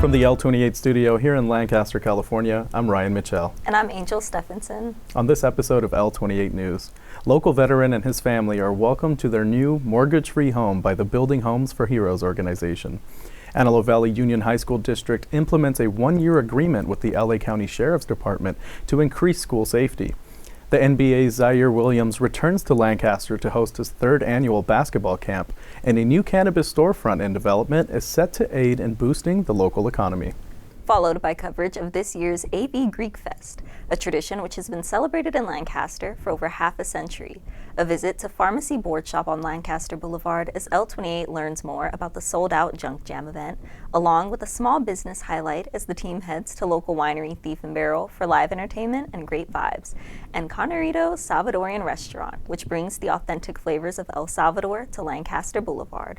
From the L28 studio here in Lancaster, California, I'm Ryan Mitchell. And I'm Angel Stephenson. On this episode of L28 News, local veteran and his family are welcomed to their new mortgage-free home by the Building Homes for Heroes organization. Antelope Valley Union High School District implements a one-year agreement with the LA County Sheriff's Department to increase school safety. The NBA's Ziaire returns to Lancaster to host his third annual basketball camp, and a new cannabis storefront in development is set to aid in boosting the local economy. Followed by coverage of this year's AV Greek Fest, a tradition which has been celebrated in Lancaster for over half a century. A visit to Pharmacy Boardshop on Lancaster Boulevard as L28 learns more about the sold-out Junk Jam event, along with a small business highlight as the team heads to local winery Thief and Barrel for live entertainment and great vibes, and Cantarito Salvadorian restaurant, which brings the authentic flavors of El Salvador to Lancaster Boulevard.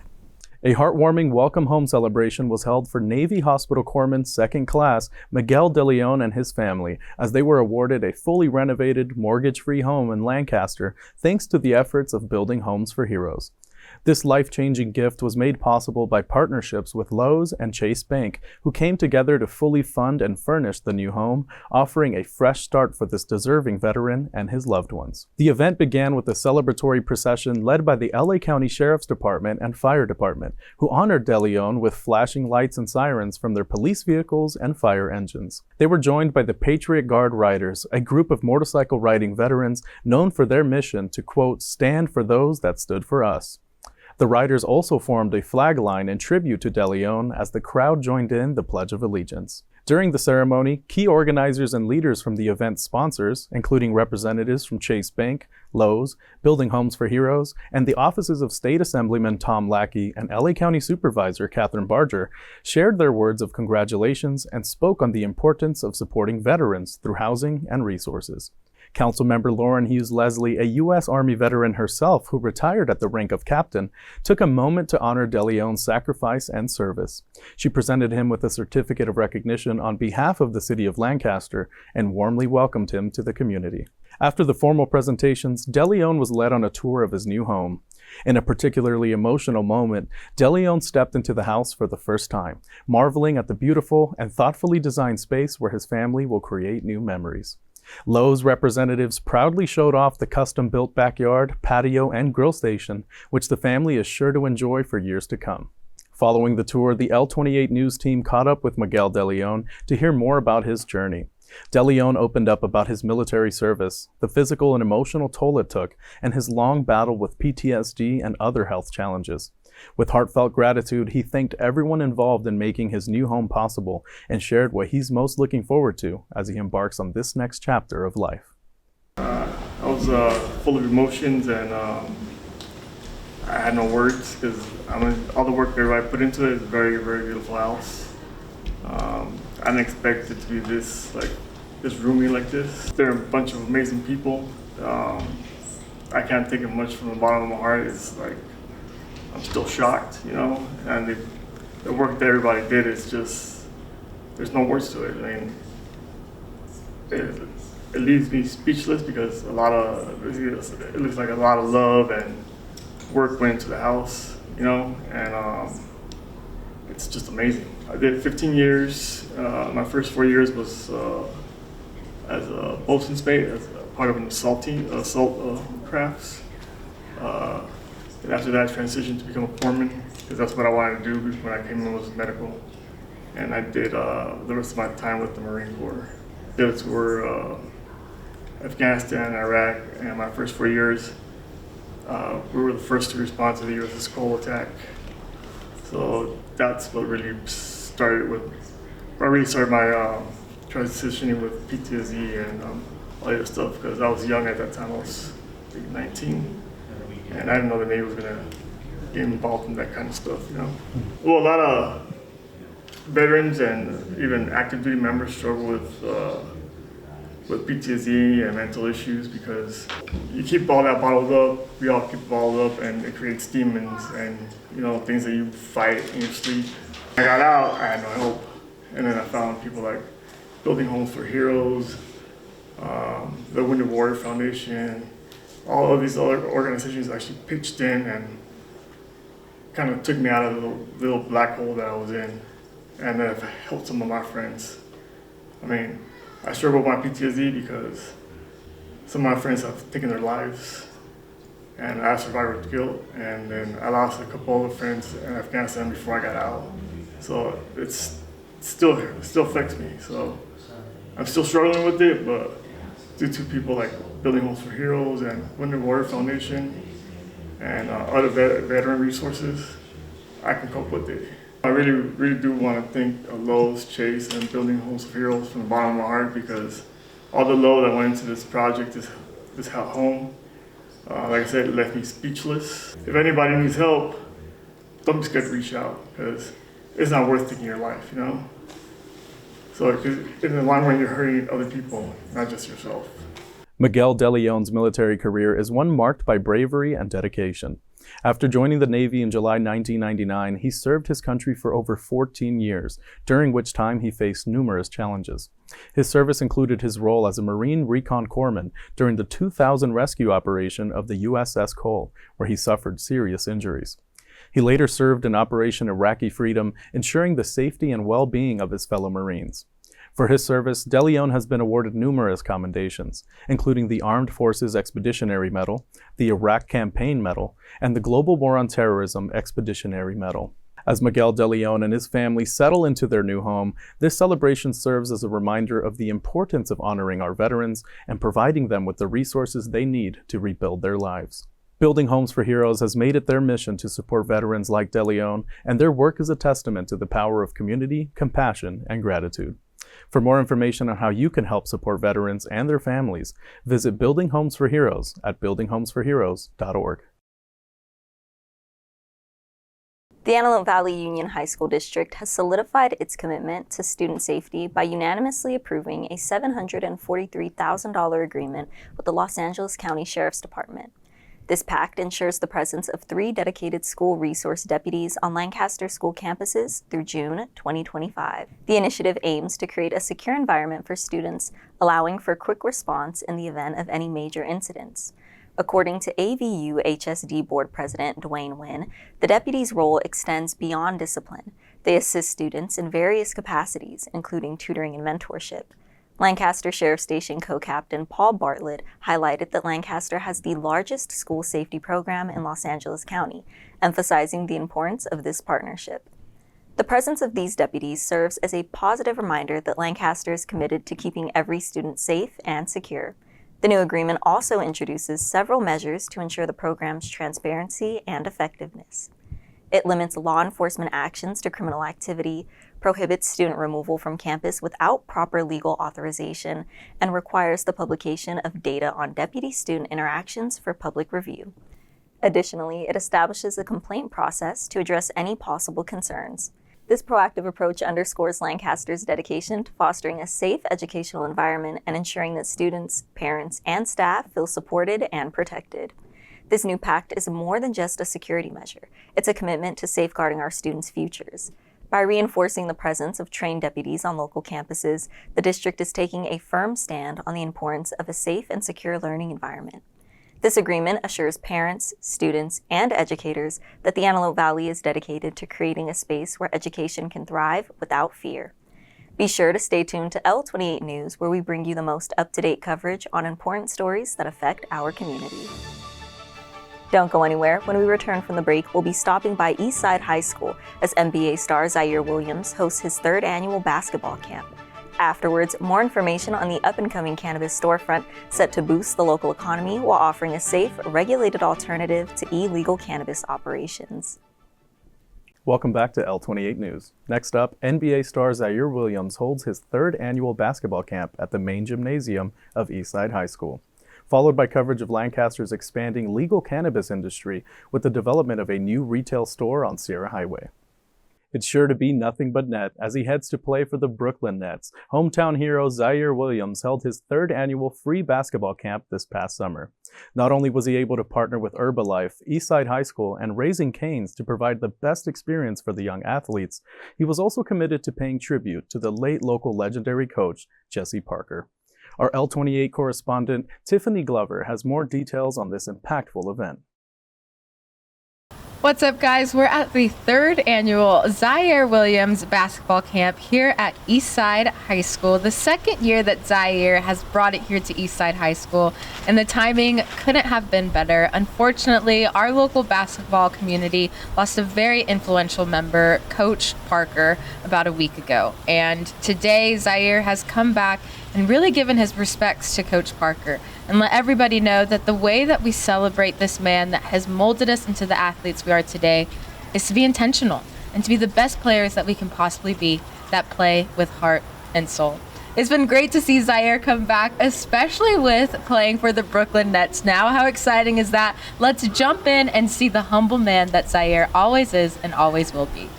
A heartwarming welcome home celebration was held for Navy Hospital Corpsman Second Class Miguel De Leon and his family as they were awarded a fully renovated, mortgage-free home in Lancaster thanks to the efforts of Building Homes for Heroes. This life-changing gift was made possible by partnerships with Lowe's and Chase Bank, who came together to fully fund and furnish the new home, offering a fresh start for this deserving veteran and his loved ones. The event began with a celebratory procession led by the LA County Sheriff's Department and Fire Department, who honored De Leon with flashing lights and sirens from their police vehicles and fire engines. They were joined by the Patriot Guard Riders, a group of motorcycle riding veterans known for their mission to, quote, stand for those that stood for us. The riders also formed a flag line in tribute to De Leon as the crowd joined in the Pledge of Allegiance. During the ceremony, key organizers and leaders from the event's sponsors, including representatives from Chase Bank, Lowe's, Building Homes for Heroes, and the offices of State Assemblyman Tom Lackey and LA County Supervisor Catherine Barger, shared their words of congratulations and spoke on the importance of supporting veterans through housing and resources. Councilmember Lauren Hughes Leslie, a U.S. Army veteran herself who retired at the rank of captain, took a moment to honor De Leon's sacrifice and service. She presented him with a certificate of recognition on behalf of the city of Lancaster and warmly welcomed him to the community. After the formal presentations, De Leon was led on a tour of his new home. In a particularly emotional moment, De Leon stepped into the house for the first time, marveling at the beautiful and thoughtfully designed space where his family will create new memories. Lowe's representatives proudly showed off the custom-built backyard, patio, and grill station, which the family is sure to enjoy for years to come. Following the tour, the L28 News team caught up with Miguel De Leon to hear more about his journey. De Leon opened up about his military service, the physical and emotional toll it took, and his long battle with PTSD and other health challenges. With heartfelt gratitude, he thanked everyone involved in making his new home possible and shared what he's most looking forward to as he embarks on this next chapter of life. I was full of emotions and I had no words because all the work everybody put into it is a very, very beautiful house. I didn't expect it to be this roomy like this. There are a bunch of amazing people. I can't think of much from the bottom of my heart. It's like I'm still shocked, and the work that everybody did is just, there's no words to it. I mean, it leaves me speechless because it looks like a lot of love and work went into the house, and it's just amazing. I did 15 years. My first 4 years was as a boatswain's mate, as a part of an assault crafts. And after that, I transitioned to become a foreman because that's what I wanted to do when I came in, was medical. And I did the rest of my time with the Marine Corps. Did a tour Afghanistan, Iraq, and my first 4 years, we were the first to respond to the U.S. Skull attack. So that's what really started my transitioning with PTSD and all the other stuff, because I was young at that time. I was 19. And I didn't know the Navy was gonna get involved in that kind of stuff, Well, a lot of veterans and even active duty members struggle with PTSD and mental issues because you keep all that bottled up. We all keep it bottled up, and it creates demons and things that you fight in your sleep. I got out, I had no hope, and then I found people like Building Homes for Heroes, the Wounded Warrior Foundation. All of these other organizations actually pitched in and kind of took me out of the little black hole that I was in. and then I've helped some of my friends. I mean, I struggle with my PTSD because some of my friends have taken their lives, and I have survivor's guilt, and then I lost a couple other friends in Afghanistan before I got out. So it still affects me. So I'm still struggling with it, but due to people like Building Homes for Heroes and Wounded Warrior Foundation and other veteran resources, I can cope with it. I really do want to thank Lowe's, Chase, and Building Homes for Heroes from the bottom of my heart, because all the love that went into this project, this home, like I said, it left me speechless. If anybody needs help, don't be scared to reach out, because it's not worth taking your life, you know? So in the long run, you're hurting other people, not just yourself. Miguel De Leon's military career is one marked by bravery and dedication. After joining the Navy in July 1999, he served his country for over 14 years, during which time he faced numerous challenges. His service included his role as a Marine Recon Corpsman during the 2000 rescue operation of the USS Cole, where he suffered serious injuries. He later served in Operation Iraqi Freedom, ensuring the safety and well-being of his fellow Marines. For his service, De Leon has been awarded numerous commendations, including the Armed Forces Expeditionary Medal, the Iraq Campaign Medal, and the Global War on Terrorism Expeditionary Medal. As Miguel De Leon and his family settle into their new home, this celebration serves as a reminder of the importance of honoring our veterans and providing them with the resources they need to rebuild their lives. Building Homes for Heroes has made it their mission to support veterans like De Leon, and their work is a testament to the power of community, compassion, and gratitude. For more information on how you can help support veterans and their families, visit Building Homes for Heroes at buildinghomesforheroes.org. The Antelope Valley Union High School District has solidified its commitment to student safety by unanimously approving a $743,000 agreement with the Los Angeles County Sheriff's Department. This pact ensures the presence of 3 dedicated school resource deputies on Lancaster school campuses through June 2025. The initiative aims to create a secure environment for students, allowing for quick response in the event of any major incidents. According to AVU HSD Board President Dwayne Wynn, the deputies' role extends beyond discipline. They assist students in various capacities, including tutoring and mentorship. Lancaster Sheriff Station Co-Captain Paul Bartlett highlighted that Lancaster has the largest school safety program in Los Angeles County, emphasizing the importance of this partnership. The presence of these deputies serves as a positive reminder that Lancaster is committed to keeping every student safe and secure. The new agreement also introduces several measures to ensure the program's transparency and effectiveness. It limits law enforcement actions to criminal activity, prohibits student removal from campus without proper legal authorization, and requires the publication of data on deputy-student interactions for public review. Additionally, it establishes a complaint process to address any possible concerns. This proactive approach underscores Lancaster's dedication to fostering a safe educational environment and ensuring that students, parents, and staff feel supported and protected. This new pact is more than just a security measure. It's a commitment to safeguarding our students' futures. By reinforcing the presence of trained deputies on local campuses, the district is taking a firm stand on the importance of a safe and secure learning environment. This agreement assures parents, students, and educators that the Antelope Valley is dedicated to creating a space where education can thrive without fear. Be sure to stay tuned to L28 News, where we bring you the most up-to-date coverage on important stories that affect our community. Don't go anywhere. When we return from the break, we'll be stopping by Eastside High School as NBA star Ziaire Williams hosts his 3rd annual basketball camp. Afterwards, more information on the up-and-coming cannabis storefront set to boost the local economy while offering a safe, regulated alternative to illegal cannabis operations. Welcome back to L28 News. Next up, NBA star Ziaire Williams holds his 3rd annual basketball camp at the main gymnasium of Eastside High School, followed by coverage of Lancaster's expanding legal cannabis industry with the development of a new retail store on Sierra Highway. It's sure to be nothing but net as he heads to play for the Brooklyn Nets. Hometown hero Ziaire Williams held his 3rd annual free basketball camp this past summer. Not only was he able to partner with Herbalife, Eastside High School, and Raising Cane's to provide the best experience for the young athletes, he was also committed to paying tribute to the late local legendary coach, Jesse Parker. Our L28 correspondent, Tiffany Glover, has more details on this impactful event. What's up, guys? We're at the 3rd annual Ziaire Williams basketball camp here at Eastside High School. The 2nd year that Ziaire has brought it here to Eastside High School, and the timing couldn't have been better. Unfortunately, our local basketball community lost a very influential member, Coach Parker, about a week ago. And today, Ziaire has come back and really given his respects to Coach Parker and let everybody know that the way that we celebrate this man that has molded us into the athletes we are today is to be intentional and to be the best players that we can possibly be, that play with heart and soul. It's been great to see Ziaire come back, especially with playing for the Brooklyn Nets now. How exciting is that? Let's jump in and see the humble man that Ziaire always is and always will be.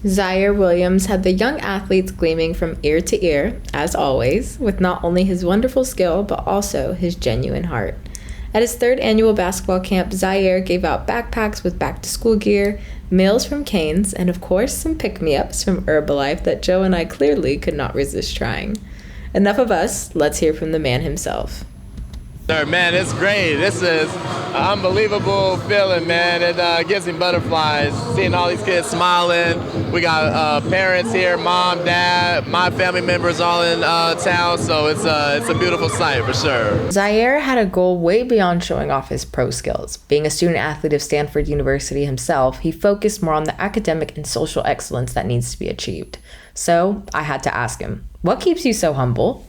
Ziaire Williams had the young athletes gleaming from ear to ear, as always, with not only his wonderful skill, but also his genuine heart. At his 3rd annual basketball camp, Ziaire gave out backpacks with back-to-school gear, meals from Cane's, and of course some pick-me-ups from Herbalife that Joe and I clearly could not resist trying. Enough of us, let's hear from the man himself. Sir, man, it's great. This is an unbelievable feeling, man. It gives me butterflies, seeing all these kids smiling. We got parents here, mom, dad, my family members all in town, so it's a beautiful sight for sure. Ziaire had a goal way beyond showing off his pro skills. Being a student athlete of Stanford University himself, he focused more on the academic and social excellence that needs to be achieved. So I had to ask him, what keeps you so humble?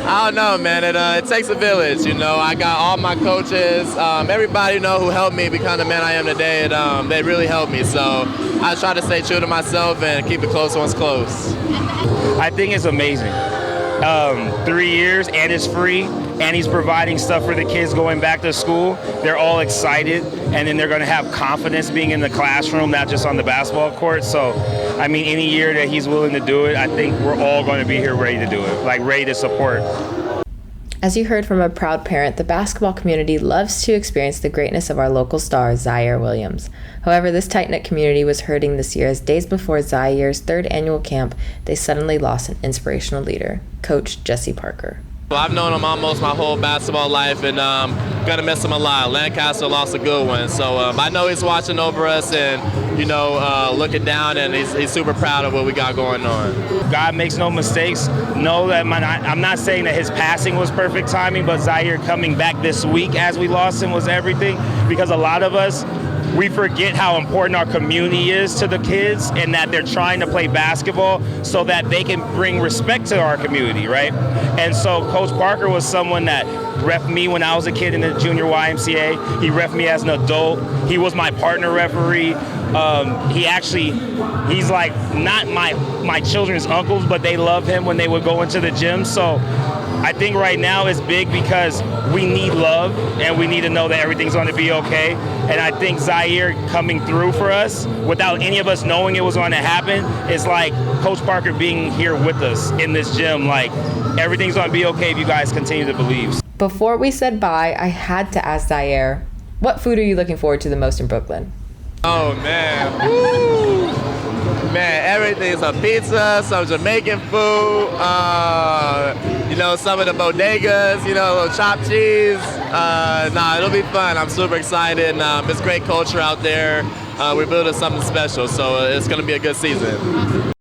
I don't know, man. It takes a village, you know. I got all my coaches, everybody, you know, who helped me become the man I am today. They really helped me. So I try to stay true to myself and keep the close ones close. I think it's amazing. 3 years, and it's free, and he's providing stuff for the kids going back to school. They're all excited, and then they're going to have confidence being in the classroom, not just on the basketball court. So, I mean, any year that he's willing to do it, I think we're all going to be here ready to do it, like ready to support. As you heard from a proud parent, the basketball community loves to experience the greatness of our local star, Ziaire Williams. However, this tight-knit community was hurting this year as days before Ziaire's 3rd annual camp, they suddenly lost an inspirational leader, Coach Jesse Parker. Well, I've known him almost my whole basketball life, and gonna miss him a lot. Lancaster lost a good one, so I know he's watching over us and, you know, looking down, and he's super proud of what we got going on. God makes no mistakes. Know that I'm not saying that his passing was perfect timing, but Ziaire coming back this week as we lost him was everything, because a lot of us, we forget how important our community is to the kids and that they're trying to play basketball so that they can bring respect to our community, right? And so Coach Parker was someone that reffed me when I was a kid in the junior YMCA. He reffed me as an adult. He was my partner referee. He's like not my children's uncles, but they love him when they would go into the gym. So I think right now it's big because we need love and we need to know that everything's going to be okay. And I think Ziaire coming through for us without any of us knowing it was going to happen is like Coach Parker being here with us in this gym. Like, everything's going to be okay if you guys continue to believe. Before we said bye, I had to ask Ziaire, what food are you looking forward to the most in Brooklyn? Oh, man. Woo! Man, everything's a pizza, some Jamaican food, you know, some of the bodegas, you know, a little chopped cheese. It'll be fun. I'm super excited. It's great culture out there. We're building something special, so it's going to be a good season.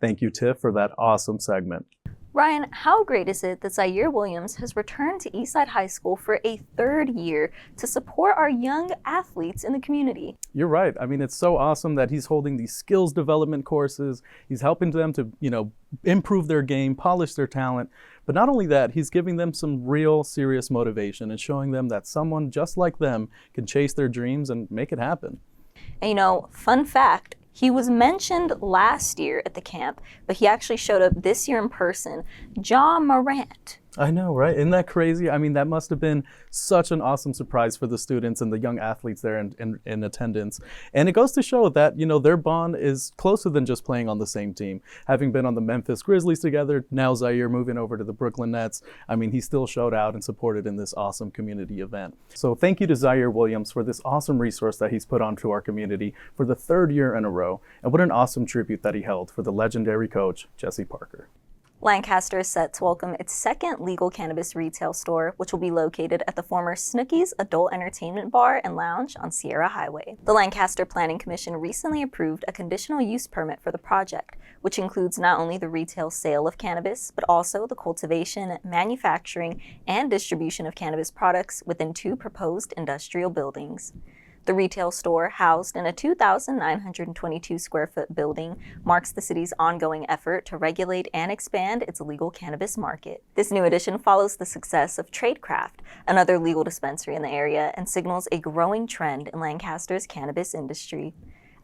Thank you, Tiff, for that awesome segment. Ryan, how great is it that Ziaire Williams has returned to Eastside High School for a 3rd year to support our young athletes in the community? You're right. I mean, it's so awesome that he's holding these skills development courses. He's helping them to, you know, improve their game, polish their talent. But not only that, he's giving them some real serious motivation and showing them that someone just like them can chase their dreams and make it happen. And you know, fun fact, he was mentioned last year at the camp, but he actually showed up this year in person, John Morant. I know, right? Isn't that crazy? I mean, that must have been such an awesome surprise for the students and the young athletes there in attendance. And it goes to show that, you know, their bond is closer than just playing on the same team. Having been on the Memphis Grizzlies together, now Ziaire moving over to the Brooklyn Nets, I mean, he still showed out and supported in this awesome community event. So thank you to Ziaire Williams for this awesome resource that he's put onto our community for the 3rd year in a row. And what an awesome tribute that he held for the legendary coach, Jesse Parker. Lancaster is set to welcome its second legal cannabis retail store, which will be located at the former Snooki's Adult Entertainment Bar and Lounge on Ziaire Highway. The Lancaster Planning Commission recently approved a conditional use permit for the project, which includes not only the retail sale of cannabis, but also the cultivation, manufacturing, and distribution of cannabis products within 2 proposed industrial buildings. The retail store, housed in a 2,922 square foot building, marks the city's ongoing effort to regulate and expand its legal cannabis market. This new addition follows the success of Tradecraft, another legal dispensary in the area, and signals a growing trend in Lancaster's cannabis industry.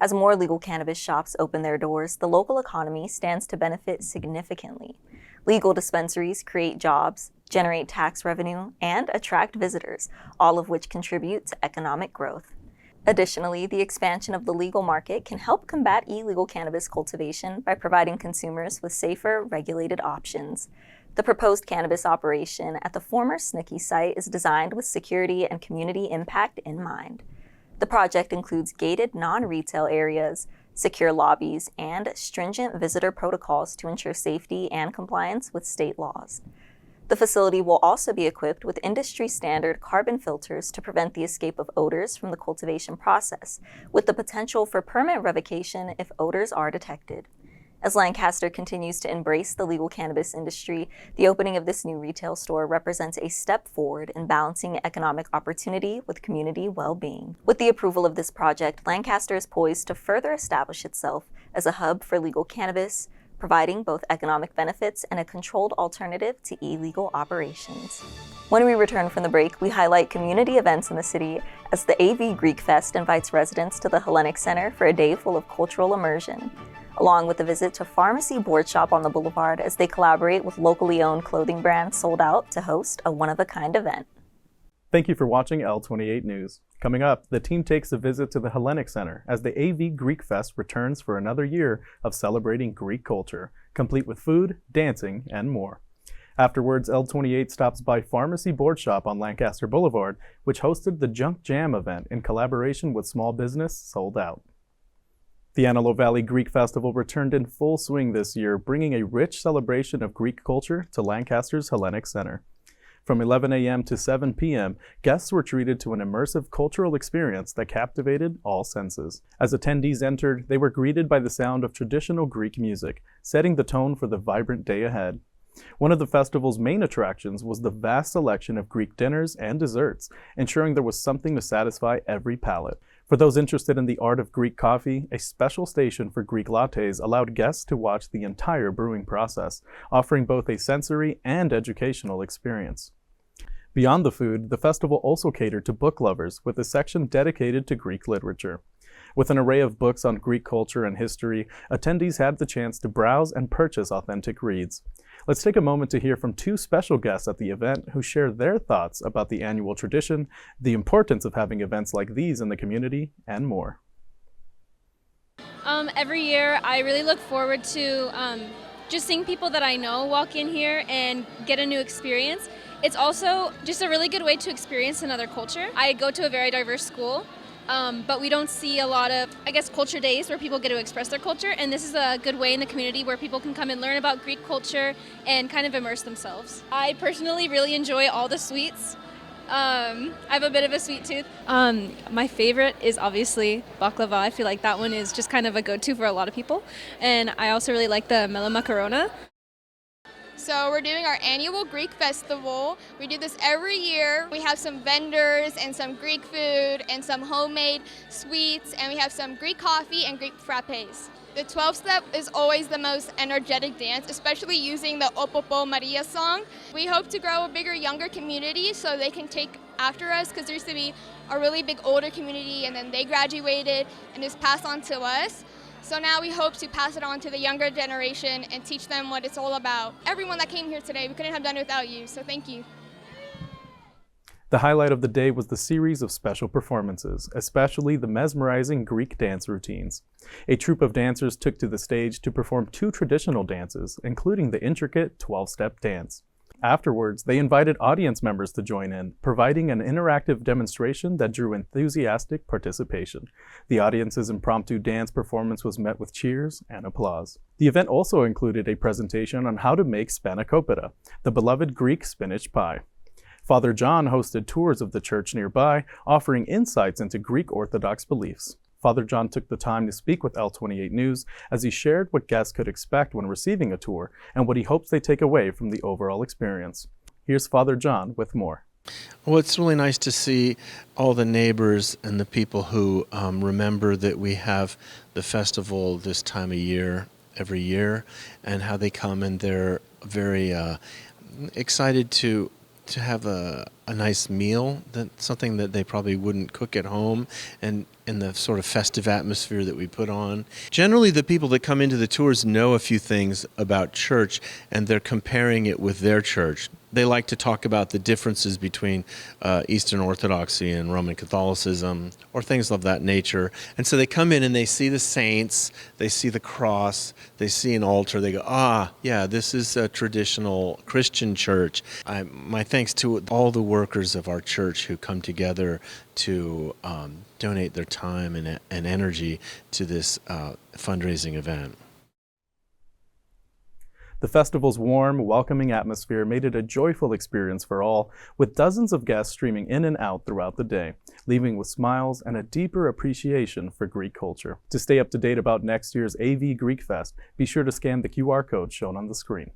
As more legal cannabis shops open their doors, the local economy stands to benefit significantly. Legal dispensaries create jobs, generate tax revenue, and attract visitors, all of which contribute to economic growth. Additionally, the expansion of the legal market can help combat illegal cannabis cultivation by providing consumers with safer, regulated options. The proposed cannabis operation at the former Snooki site is designed with security and community impact in mind. The project includes gated non-retail areas, secure lobbies, and stringent visitor protocols to ensure safety and compliance with state laws. The facility will also be equipped with industry-standard carbon filters to prevent the escape of odors from the cultivation process, with the potential for permit revocation if odors are detected. As Lancaster continues to embrace the legal cannabis industry, the opening of this new retail store represents a step forward in balancing economic opportunity with community well-being. With the approval of this project, Lancaster is poised to further establish itself as a hub for legal cannabis, providing both economic benefits and a controlled alternative to illegal operations. When we return from the break, we highlight community events in the city as the AV Greek Fest invites residents to the Hellenic Center for a day full of cultural immersion, along with a visit to Pharmacy Boardshop on the Boulevard as they collaborate with locally owned clothing brand SOLDOUT to host a one-of-a-kind event. Thank you for watching L28 News. Coming up, the team takes a visit to the Hellenic Center as the AV Greek Fest returns for another year of celebrating Greek culture, complete with food, dancing, and more. Afterwards, L28 stops by Pharmacy Boardshop on Lancaster Boulevard, which hosted the Junk Jam event in collaboration with small business SOLDOUT. The Antelope Valley Greek Festival returned in full swing this year, bringing a rich celebration of Greek culture to Lancaster's Hellenic Center. From 11 a.m. to 7 p.m., guests were treated to an immersive cultural experience that captivated all senses. As attendees entered, they were greeted by the sound of traditional Greek music, setting the tone for the vibrant day ahead. One of the festival's main attractions was the vast selection of Greek dinners and desserts, ensuring there was something to satisfy every palate. For those interested in the art of Greek coffee, a special station for Greek lattes allowed guests to watch the entire brewing process, offering both a sensory and educational experience. Beyond the food, the festival also catered to book lovers with a section dedicated to Greek literature. With an array of books on Greek culture and history, attendees had the chance to browse and purchase authentic reads. Let's take a moment to hear from 2 special guests at the event who share their thoughts about the annual tradition, the importance of having events like these in the community, and more. Every year, I really look forward to just seeing people that I know walk in here and get a new experience. It's also just a really good way to experience another culture. I go to a very diverse school, but we don't see a lot of, culture days where people get to express their culture, and this is a good way in the community where people can come and learn about Greek culture and kind of immerse themselves. I personally really enjoy all the sweets. I have a bit of a sweet tooth. My favorite is obviously baklava. I feel like that one is just kind of a go-to for a lot of people. And I also really like the mela macarona. So we're doing our annual Greek festival. We do this every year. We have some vendors and some Greek food and some homemade sweets, and we have some Greek coffee and Greek frappes. The 12-step is always the most energetic dance, especially using the Opopo Maria song. We hope to grow a bigger, younger community so they can take after us, because there used to be a really big older community and then they graduated and it's passed on to us. So now we hope to pass it on to the younger generation and teach them what it's all about. Everyone that came here today, we couldn't have done it without you, so thank you. The highlight of the day was the series of special performances, especially the mesmerizing Greek dance routines. A troupe of dancers took to the stage to perform 2 traditional dances, including the intricate 12-step dance. Afterwards, they invited audience members to join in, providing an interactive demonstration that drew enthusiastic participation. The audience's impromptu dance performance was met with cheers and applause. The event also included a presentation on how to make spanakopita, the beloved Greek spinach pie. Father John hosted tours of the church nearby, offering insights into Greek Orthodox beliefs. Father John took the time to speak with L28 News as he shared what guests could expect when receiving a tour and what he hopes they take away from the overall experience. Here's Father John with more. Well, it's really nice to see all the neighbors and the people who remember that we have the festival this time of year, every year, and how they come and they're very excited to have a nice meal, something that they probably wouldn't cook at home, and in the sort of festive atmosphere that we put on. Generally, the people that come into the tours know a few things about church, and they're comparing it with their church. They like to talk about the differences between Eastern Orthodoxy and Roman Catholicism, or things of that nature. And so they come in and they see the saints, they see the cross, they see an altar, they go, yeah, this is a traditional Christian church. My thanks to all the workers of our church who come together to donate their time and energy to this fundraising event. The festival's warm, welcoming atmosphere made it a joyful experience for all, with dozens of guests streaming in and out throughout the day, leaving with smiles and a deeper appreciation for Greek culture. To stay up to date about next year's AV Greek Fest, be sure to scan the QR code shown on the screen.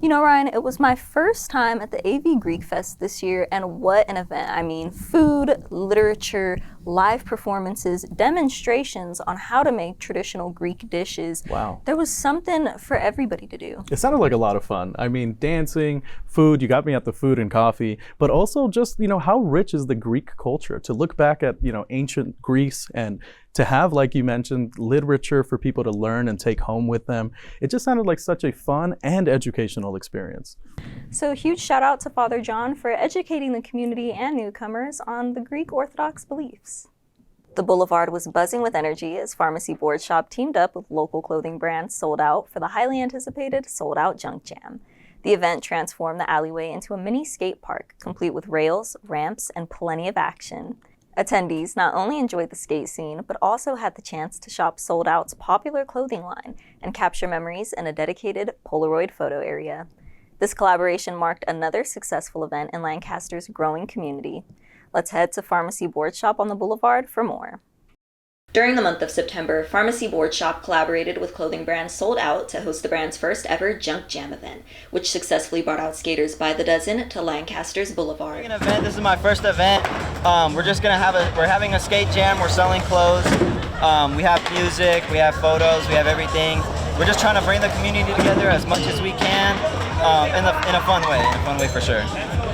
You know, Ryan, it was my first time at the AV Greek Fest this year, and what an event. I mean, food, literature, live performances, demonstrations on how to make traditional Greek dishes. Wow. There was something for everybody to do. It sounded like a lot of fun. I mean, dancing, food, you got me at the food and coffee, but also just, how rich is the Greek culture? To look back at, ancient Greece and to have, like you mentioned, literature for people to learn and take home with them. It just sounded like such a fun and educational experience. So a huge shout out to Father John for educating the community and newcomers on the Greek Orthodox beliefs. The boulevard was buzzing with energy as Pharmacy Boardshop teamed up with local clothing brand SOLDOUT for the highly anticipated SOLDOUT Junk Jam. The event transformed the alleyway into a mini skate park, complete with rails, ramps, and plenty of action. Attendees not only enjoyed the skate scene, but also had the chance to shop SOLDOUT's popular clothing line and capture memories in a dedicated Polaroid photo area. This collaboration marked another successful event in Lancaster's growing community. Let's head to Pharmacy Boardshop on the Boulevard for more. During the month of September, Pharmacy Boardshop collaborated with clothing brand SOLDOUT to host the brand's first ever Junk Jam event, which successfully brought out skaters by the dozen to Lancaster's Boulevard. This is my first event. We're having a skate jam. We're selling clothes. We have music. We have photos. We have everything. We're just trying to bring the community together as much as we can, in a fun way for sure.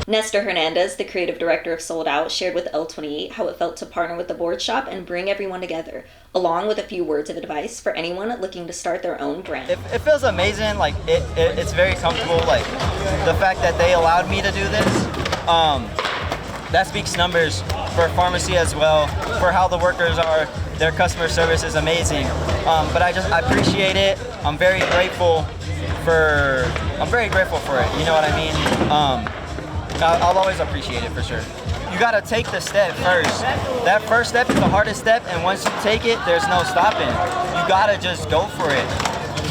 Nestor Hernandez, the creative director of SOLDOUT, shared with L28 how it felt to partner with the Boardshop and bring everyone together, along with a few words of advice for anyone looking to start their own brand. It feels amazing. It's very comfortable. The fact that they allowed me to do this, that speaks numbers for pharmacy as well, for how the workers are. Their customer service is amazing. But I appreciate it. I'm very grateful for it. You know what I mean? I'll always appreciate it for sure. You gotta take the step first. That first step is the hardest step, and once you take it, there's no stopping. You gotta just go for it. You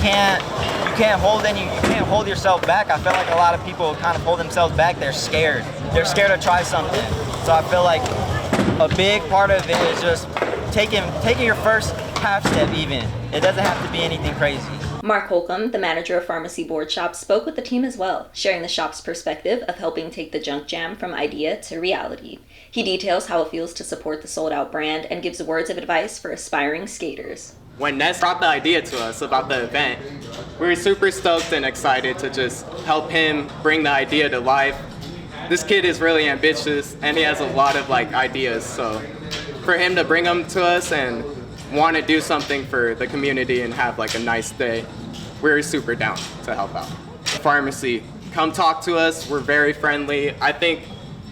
can't hold yourself back. I feel like a lot of people kind of hold themselves back. They're scared. They're scared to try something. So I feel like a big part of it is just taking your first half step even. It doesn't have to be anything crazy. Mark Holcomb, the manager of Pharmacy Boardshop, spoke with the team as well, sharing the shop's perspective of helping take the Junk Jam from idea to reality. He details how it feels to support the SOLDOUT brand and gives words of advice for aspiring skaters. When Ness brought the idea to us about the event, we were super stoked and excited to just help him bring the idea to life. This kid is really ambitious and he has a lot of ideas, so for him to bring them to us and want to do something for the community and have a nice day, we're super down to help out. Pharmacy, come talk to us. We're very friendly. I think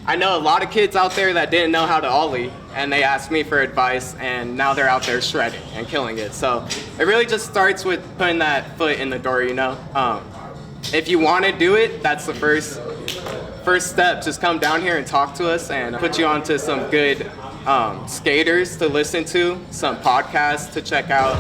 I know a lot of kids out there that didn't know how to ollie, and they asked me for advice, and now they're out there shredding and killing it. So it really just starts with putting that foot in the door, you know? If you want to do it, that's the first step. Just come down here and talk to us and put you onto some good skaters to listen to, some podcasts to check out.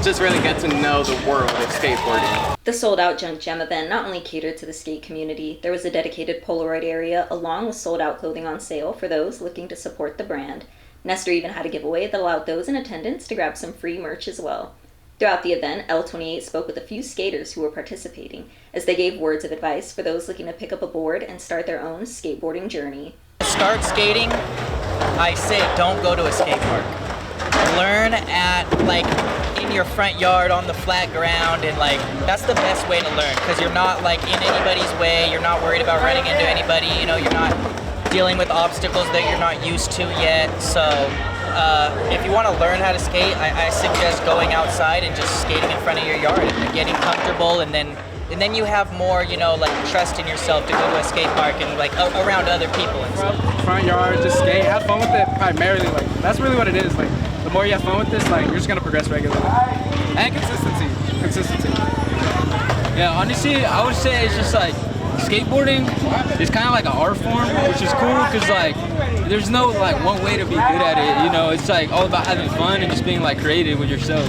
Just really get to know the world of skateboarding. The Sold Out Junk Jam event not only catered to the skate community, there was a dedicated Polaroid area along with sold out clothing on sale for those looking to support the brand. Nestor even had a giveaway that allowed those in attendance to grab some free merch as well. Throughout the event, L28 spoke with a few skaters who were participating as they gave words of advice for those looking to pick up a board and start their own skateboarding journey. Start skating, I say don't go to a skate park. Learn at in your front yard on the flat ground, and that's the best way to learn, because you're not in anybody's way, you're not worried about running into anybody, you're not dealing with obstacles that you're not used to yet. So if you want to learn how to skate, I suggest going outside and just skating in front of your yard and getting comfortable, and then you have more, trust in yourself to go to a skate park and around other people and stuff. Front yard, just skate, have fun with it primarily. That's really what it is. The more you have fun with this, you're just gonna progress regularly. And consistency. Yeah, honestly, I would say it's just skateboarding is kind of like an art form, which is cool because there's no one way to be good at it. It's all about having fun and just being creative with yourself.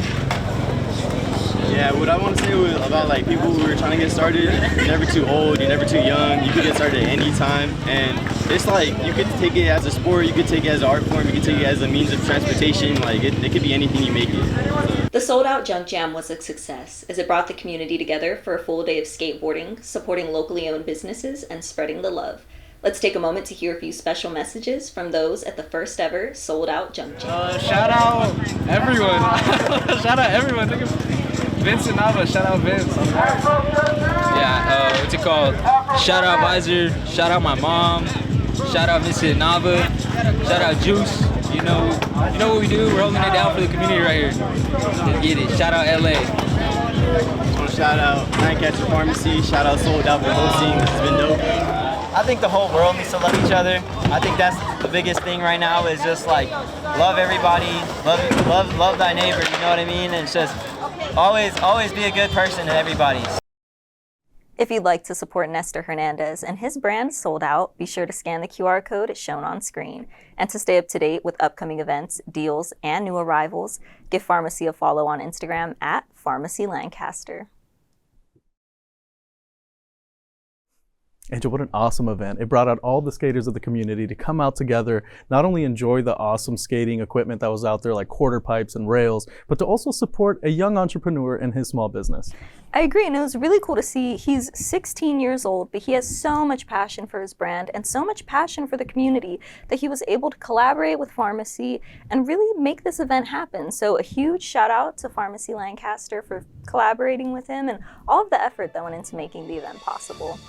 Yeah, what I want to say about people who are trying to get started, you're never too old, you're never too young, you can get started at any time, and it's you could take it as a sport, you could take it as an art form, you could take it as a means of transportation, it could be anything you make it. The Sold Out Junk Jam was a success as it brought the community together for a full day of skateboarding, supporting locally owned businesses, and spreading the love. Let's take a moment to hear a few special messages from those at the first ever Sold Out Junk Jam. Shout out everyone. Shout out everyone. Look at Vince and Nava. Shout out Vince. Yeah, what's it called? Shout out Visor. Shout out my mom. Shout out Mr. Nava. Shout out Juice. You know what we do. We're holding it down for the community right here. Let's get it. Shout out LA. Shout out Lancaster Pharmacy. Shout out Sold Out for hosting. This has been dope. I think the whole world needs to love each other. I think that's the biggest thing right now is just love everybody, love thy neighbor, you know what I mean? And it's just always be a good person to everybody. If you'd like to support Nestor Hernandez and his brand Sold Out, be sure to scan the QR code shown on screen. And to stay up to date with upcoming events, deals, and new arrivals, give Pharmacy a follow on Instagram at Pharmacy Lancaster. Angel, what an awesome event. It brought out all the skaters of the community to come out together, not only enjoy the awesome skating equipment that was out there like quarter pipes and rails, but to also support a young entrepreneur in his small business. I agree, and it was really cool to see. He's 16 years old, but he has so much passion for his brand and so much passion for the community that he was able to collaborate with Pharmacy and really make this event happen. So a huge shout out to Pharmacy Lancaster for collaborating with him and all of the effort that went into making the event possible.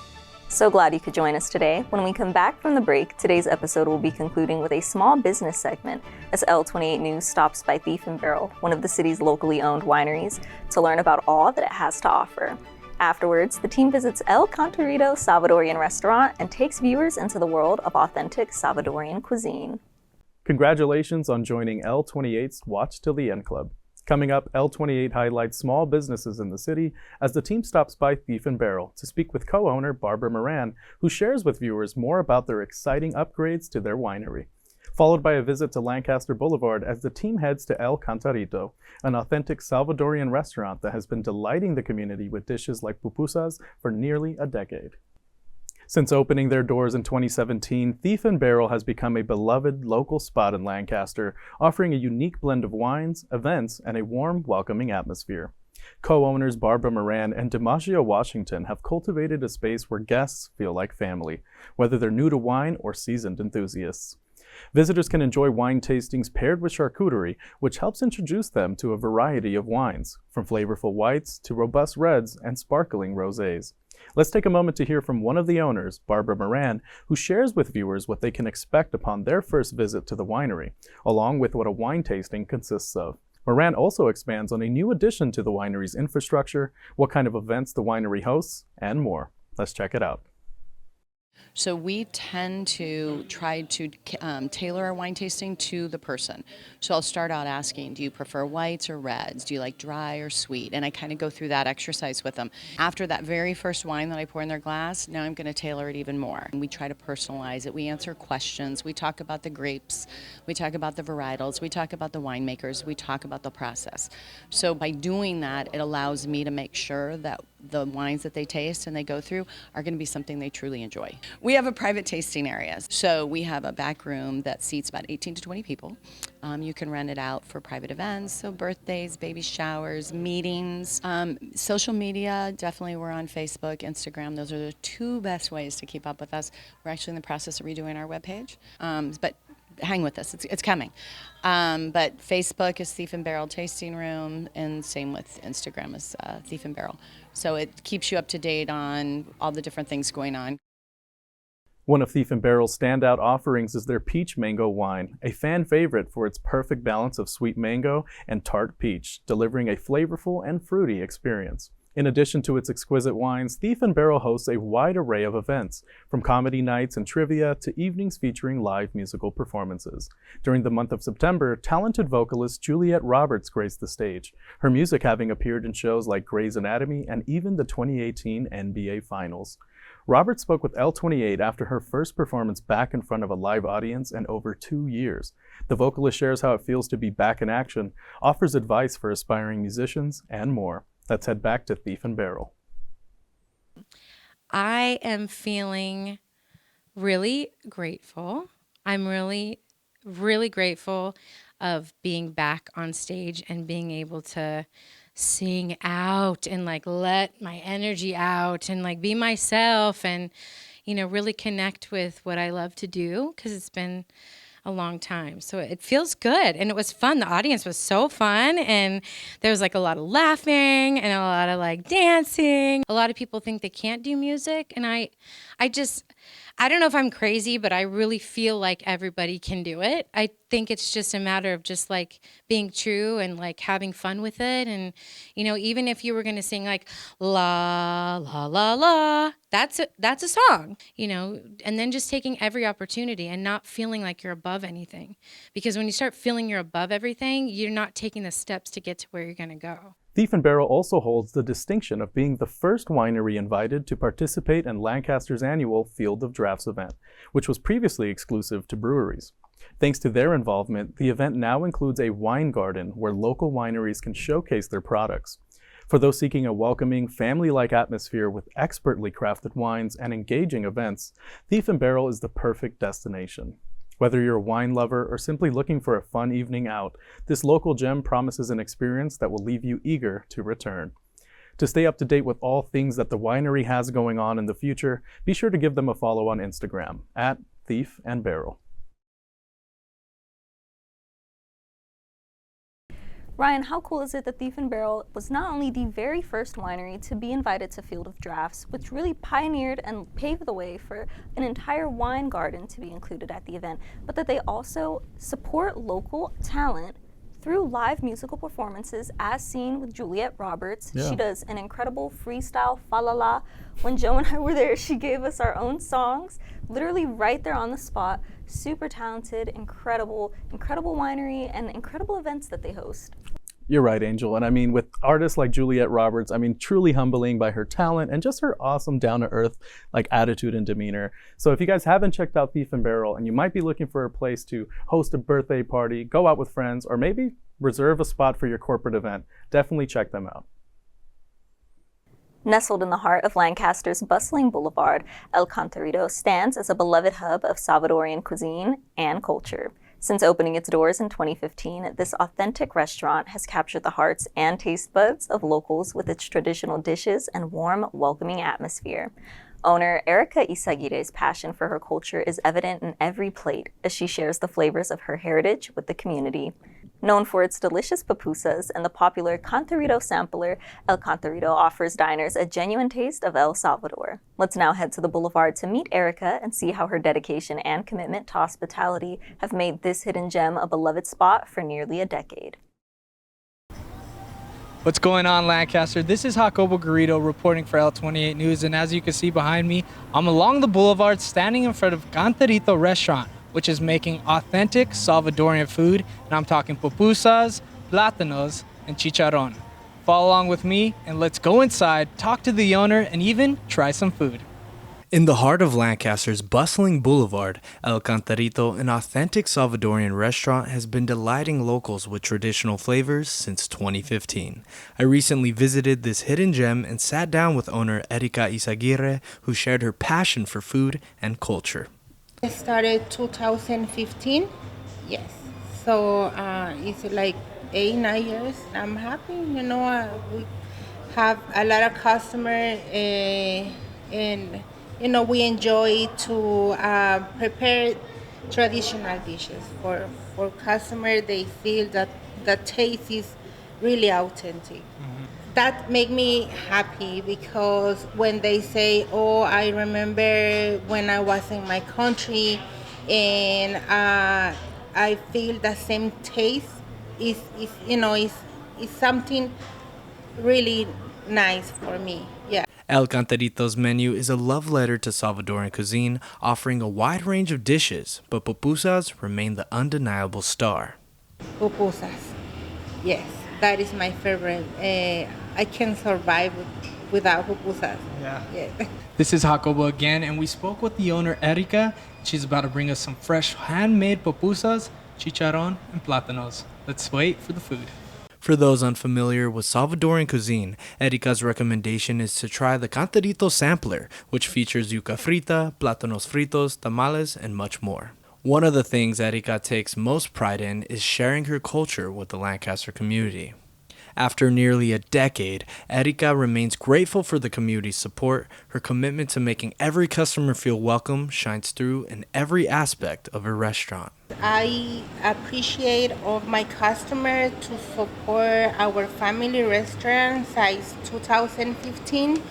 So glad you could join us today. When we come back from the break, today's episode will be concluding with a small business segment as L28 News stops by Thief and Barrel, one of the city's locally owned wineries, to learn about all that it has to offer. Afterwards, the team visits El Cantarito Salvadorian restaurant and takes viewers into the world of authentic Salvadorian cuisine. Congratulations on joining L28's Watch Till the End Club. Coming up, L28 highlights small businesses in the city as the team stops by Thief and Barrel to speak with co-owner Barbara Moran, who shares with viewers more about their exciting upgrades to their winery. Followed by a visit to Lancaster Boulevard as the team heads to El Cantarito, an authentic Salvadorian restaurant that has been delighting the community with dishes like pupusas for nearly a decade. Since opening their doors in 2017, Thief and Barrel has become a beloved local spot in Lancaster, offering a unique blend of wines, events, and a warm, welcoming atmosphere. Co-owners Barbara Moran and DiMaggio Washington have cultivated a space where guests feel like family, whether they're new to wine or seasoned enthusiasts. Visitors can enjoy wine tastings paired with charcuterie, which helps introduce them to a variety of wines, from flavorful whites to robust reds and sparkling rosés. Let's take a moment to hear from one of the owners, Barbara Moran, who shares with viewers what they can expect upon their first visit to the winery, along with what a wine tasting consists of. Moran also expands on a new addition to the winery's infrastructure, what kind of events the winery hosts, and more. Let's check it out. So we tend to try to tailor our wine tasting to the person. So I'll start out asking, do you prefer whites or reds? Do you like dry or sweet? And I kind of go through that exercise with them. After that very first wine that I pour in their glass, now I'm going to tailor it even more. And we try to personalize it. We answer questions. We talk about the grapes. We talk about the varietals. We talk about the winemakers. We talk about the process. So by doing that, it allows me to make sure that the wines that they taste and they go through are going to be something they truly enjoy. We have a private tasting area. So we have a back room that seats about 18 to 20 people. You can rent it out for private events, so birthdays, baby showers, meetings. Social media, definitely we're on Facebook, Instagram. Those are the two best ways to keep up with us. We're actually in the process of redoing our webpage, but hang with us, it's coming. But Facebook is Thief and Barrel Tasting Room, and same with Instagram is Thief and Barrel. So it keeps you up to date on all the different things going on. One of Thief and Barrel's standout offerings is their peach mango wine, a fan favorite for its perfect balance of sweet mango and tart peach, delivering a flavorful and fruity experience. In addition to its exquisite wines, Thief and Barrel hosts a wide array of events, from comedy nights and trivia to evenings featuring live musical performances. During the month of September, talented vocalist Juliette Roberts graced the stage, her music having appeared in shows like Grey's Anatomy and even the 2018 NBA Finals. Roberts spoke with L28 after her first performance back in front of a live audience in over 2 years. The vocalist shares how it feels to be back in action, offers advice for aspiring musicians, and more. Let's head back to Thief and Barrel. I am feeling really grateful. I'm really grateful of being back on stage and being able to sing out and like let my energy out and like be myself and, you know, really connect with what I love to do, because it's been a long time. So it feels good and it was fun. The audience was so fun and there was like a lot of laughing and a lot of like dancing. A lot of people think they can't do music, and I don't know if I'm crazy, but I really feel like everybody can do it. I think it's just a matter of just like being true and like having fun with it. And, you know, even if you were going to sing like la, la, la, la, that's a song, you know, and then just taking every opportunity and not feeling like you're above anything. Because when you start feeling you're above everything, you're not taking the steps to get to where you're going to go. Thief and Barrel also holds the distinction of being the first winery invited to participate in Lancaster's annual Field of Drafts event, which was previously exclusive to breweries. Thanks to their involvement, the event now includes a wine garden where local wineries can showcase their products. For those seeking a welcoming, family-like atmosphere with expertly crafted wines and engaging events, Thief and Barrel is the perfect destination. Whether you're a wine lover or simply looking for a fun evening out, this local gem promises an experience that will leave you eager to return. To stay up to date with all things that the winery has going on in the future, be sure to give them a follow on Instagram @ThiefandBarrel. Ryan, how cool is it that Thief and Barrel was not only the very first winery to be invited to Field of Drafts, which really pioneered and paved the way for an entire wine garden to be included at the event, but that they also support local talent through live musical performances, as seen with Juliette Roberts. Yeah. She does an incredible freestyle fa-la-la. When Joe and I were there, she gave us our own songs, literally right there on the spot. Super talented, incredible winery, and incredible events that they host. You're right, Angel. And I mean, with artists like Juliette Roberts, I mean, truly humbling by her talent and just her awesome down-to-earth like attitude and demeanor. So if you guys haven't checked out Thief and Barrel and you might be looking for a place to host a birthday party, go out with friends, or maybe reserve a spot for your corporate event, definitely check them out. Nestled in the heart of Lancaster's bustling boulevard, El Cantarito stands as a beloved hub of Salvadorian cuisine and culture. Since opening its doors in 2015, this authentic restaurant has captured the hearts and taste buds of locals with its traditional dishes and warm, welcoming atmosphere. Owner Erica Isaguirre's passion for her culture is evident in every plate as she shares the flavors of her heritage with the community. Known for its delicious pupusas and the popular Cantarito sampler, El Cantarito offers diners a genuine taste of El Salvador. Let's now head to the boulevard to meet Erica and see how her dedication and commitment to hospitality have made this hidden gem a beloved spot for nearly a decade. What's going on, Lancaster? This is Jacobo Garrido reporting for L28 News, and as you can see behind me, I'm along the boulevard standing in front of Cantarito restaurant, which is making authentic Salvadorian food, and I'm talking pupusas, plátanos, and chicharrón. Follow along with me, and let's go inside, talk to the owner, and even try some food. In the heart of Lancaster's bustling boulevard, El Cantarito, an authentic Salvadorian restaurant, has been delighting locals with traditional flavors since 2015. I recently visited this hidden gem and sat down with owner Erika Izaguirre, who shared her passion for food and culture. I started 2015, yes. So it's like 8-9 years. I'm happy, we have a lot of customers and we enjoy to prepare traditional dishes for customers. They feel that the taste is really authentic. That make me happy because when they say, "Oh, I remember when I was in my country," and I feel the same taste, is something really nice for me. Yeah. El Cantarito's menu is a love letter to Salvadorian cuisine, offering a wide range of dishes, but pupusas remain the undeniable star. Pupusas, yes, that is my favorite. I can survive without pupusas. Yeah. This is Jacobo again, and we spoke with the owner Erika. She's about to bring us some fresh handmade pupusas, chicharrón, and plátanos. Let's wait for the food. For those unfamiliar with Salvadorian cuisine, Erika's recommendation is to try the Cantarito sampler, which features yuca frita, plátanos fritos, tamales, and much more. One of the things Erika takes most pride in is sharing her culture with the Lancaster community. After nearly a decade, Erika remains grateful for the community's support. Her commitment to making every customer feel welcome shines through in every aspect of her restaurant. I appreciate all my customers to support our family restaurant since 2015,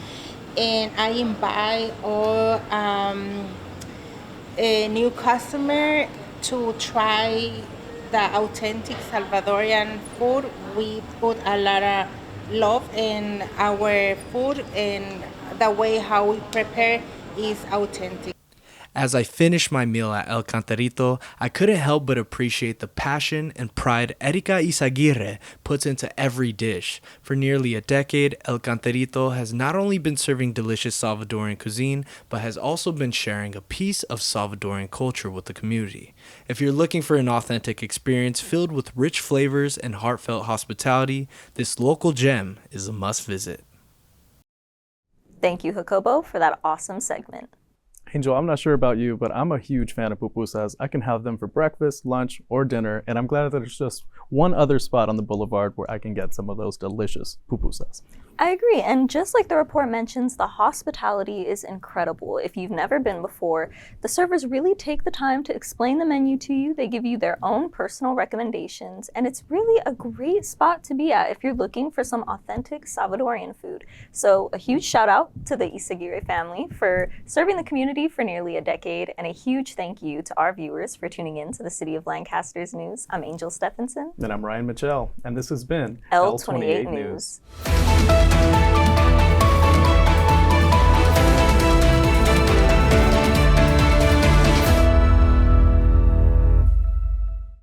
and I invite all new customers to try the authentic Salvadorian food. We put a lot of love in our food, and the way how we prepare is authentic. As I finished my meal at El Cantarito, I couldn't help but appreciate the passion and pride Erika Izaguirre puts into every dish. For nearly a decade, El Cantarito has not only been serving delicious Salvadorian cuisine, but has also been sharing a piece of Salvadorian culture with the community. If you're looking for an authentic experience filled with rich flavors and heartfelt hospitality, this local gem is a must visit. Thank you, Jacobo, for that awesome segment. Angel, I'm not sure about you, but I'm a huge fan of pupusas. I can have them for breakfast, lunch, or dinner, and I'm glad that there's just one other spot on the boulevard where I can get some of those delicious pupusas. I agree, and just like the report mentions, the hospitality is incredible. If you've never been before, the servers really take the time to explain the menu to you. They give you their own personal recommendations, and it's really a great spot to be at if you're looking for some authentic Salvadorian food. So a huge shout out to the Izaguirre family for serving the community for nearly a decade, and a huge thank you to our viewers for tuning in to the City of Lancaster's news. I'm Angel Stephenson. And I'm Ryan Mitchell, and this has been L28 News.